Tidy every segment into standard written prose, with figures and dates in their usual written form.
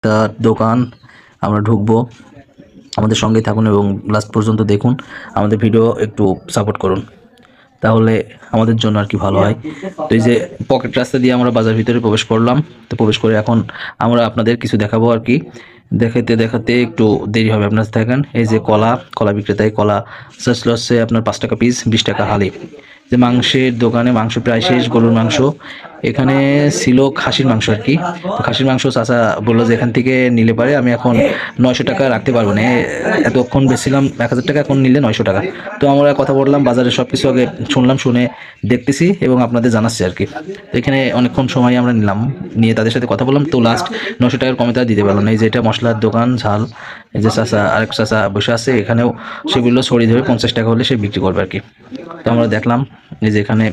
তার দোকান আমরা ঢুকবো। আমাদের সঙ্গে থাকুন এবং লাস্ট পর্যন্ত দেখুন। আমাদের ভিডিও একটু সাপোর্ট করুন, তাহলে আমাদের জন্য আর কি ভালো হয়। তো এই যে পকেট রাস্তা দিয়ে আমরা বাজার ভিতরে প্রবেশ করলাম। তো প্রবেশ করে এখন আমরা আপনাদের কিছু দেখাবো আর কি। দেখাতে দেখাতে একটু দেরি হবে, আপনার থাকেন। এই যে কলা বিক্রেতায় কলা চাচ্ছিল হচ্ছে আপনার 5 টাকা পিস, 20 টাকা হালি। যে মাংসের দোকানে মাংস প্রায় শেষ, গরুর মাংস এখানে ছিল, খাসির মাংস আর কি। তো খাসির মাংস চাচা বললো যে এখান থেকে নিলে পারে আমি এখন 900 টাকা রাখতে পারবো না, এতক্ষণ বেছিলাম 1000 টাকা, এখন নিলে 900 টাকা। তো আমরা কথা বললাম, বাজারে সব কিছু আগে শুনলাম, শুনে দেখতেছি এবং আপনাদের জানাচ্ছি আর কি। তো এখানে অনেকক্ষণ সময় আমরা নিলাম, নিয়ে তাদের সাথে কথা বললাম। তো লাস্ট 900 টাকার কমে তারা দিতে পারলো না। এই যে এটা মশলার দোকান, ঝাল। এই যে চাচা, আরেক চাচা বসে আছে এখানেও, সেগুলো ছড়িয়ে ধরে 50 টাকা হলে সে বিক্রি করবে আর কি। তো আমরা দেখলাম এই যে এখানে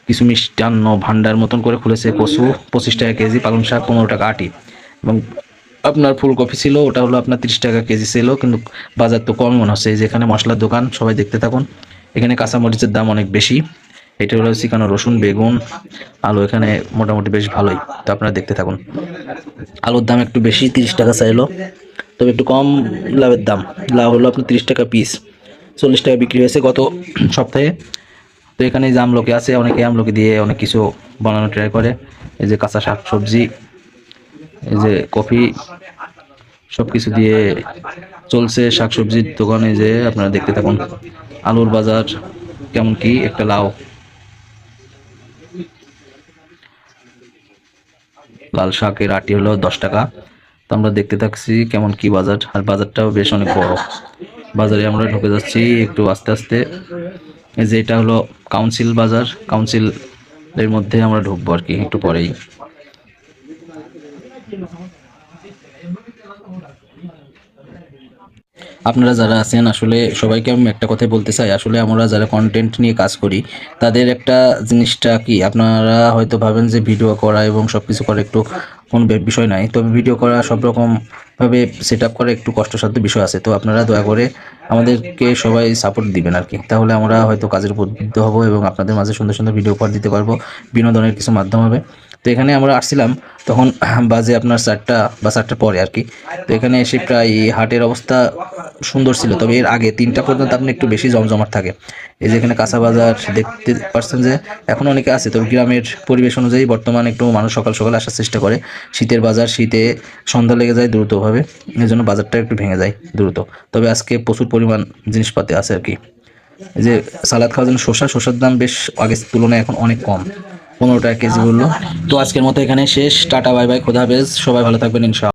কিছু মিষ্টান্ন ভান্ডার মতন করে খুলেছে। কচু 25 টাকা কেজি, পালং শাক 15 টাকা আটি, এবং আপনার ফুলকপি ছিল, ওটা হলো আপনার 30 টাকা কেজি ছিল, কিন্তু বাজার তো কম মনে হচ্ছে। এই যে এখানে মশলার দোকান, সবাই দেখতে থাকুন। এখানে কাঁচামরিচের দাম অনেক বেশি। এটা হলো চিকানো রসুন, বেগুন, আলু এখানে মোটামুটি বেশ ভালোই। তো আপনারা দেখতে থাকুন। আলুর দাম একটু বেশি, 30 টাকা চাইলো, তবে একটু কম লাভের দাম। লাভ হলো আপনার 30 টাকা পিস, 40 টাকা বিক্রি হয়েছে গত সপ্তাহে। তো এখানে যে আমলকি আছে, অনেকে আমলকি দিয়ে অনেক কিছু বানানো ট্রাই করে। এই যে কাঁচা শাক সবজি, এই যে কফি, সব কিছু দিয়ে চলছে শাকসবজির দোকানে। যে আপনারা দেখতে থাকুন আলুর বাজার কেমন কি। একটা লাউ, লাল শাকের আটি হলো 10 টাকা। তো আমরা দেখতে থাকছি কেমন কি বাজার, আর বাজারটাও বেশ অনেক বড়। বাজারে আমরা ঢুকে যাচ্ছি একটু আস্তে আস্তে। এই যে এটা হলো কাউন্সিল বাজার, কাউন্সিলের মধ্যে আমরা ঢুকবো আর কি একটু পরেই। আপনারা যারা আছেন, আসলে সবাইকে আমি একটা কথাই বলতে চাই, আসলে আমরা যারা কন্টেন্ট নিয়ে কাজ করি তাদের একটা জিনিসটা কি, আপনারা হয়তো ভাবেন যে ভিডিও করা এবং সব কিছু করা একটু কোনো বিষয় নাই, তবে ভিডিও করা সব রকমভাবে সেট আপ করা একটু কষ্টসাধ্য বিষয় আছে। তো আপনারা দয়া করে আমাদেরকে সবাই সাপোর্ট দিবেন আর কি, তাহলে আমরা হয়তো কাজের উদ্বুদ্ধ হব এবং আপনাদের মাঝে সুন্দর সুন্দর ভিডিও উপহার দিতে পারবো, বিনোদনের কিছু মাধ্যম হবে। তো এখানে আমরা আসছিলাম তখন বাজে আপনার 4টা বা 4টার পরে আর কি। তো এখানে এসে প্রায় হাটের অবস্থা সুন্দর ছিল, তবে এর আগে 3টা পর্যন্ত আপনি একটু বেশি জমজমাট থাকে। এই যে এখানে কাঁচা বাজার দেখতে পাচ্ছেন যে এখন অনেকে আছে, তবে গ্রামের পরিবেশ অনুযায়ী বর্তমানে একটু মানুষ সকাল সকাল আসার চেষ্টা করে। শীতের বাজার, শীতে সন্ধ্যা লেগে যায় দ্রুতভাবে, এই জন্য বাজারটা একটু ভেঙে যায় দ্রুত। তবে আজকে প্রচুর পরিমাণ জিনিসপাতি আছে আর কি। এই যে সালাদ খাওয়ার জন্য শসার দাম বেশ আগের তুলনায় এখন অনেক কম, 15 টাকা কেজি বললো। তো আজকের মতো এখানে শেষ, টাটা বাই বাই, খোদা হাফেজ, সবাই ভালো থাকবেন ইনশাআল্লাহ।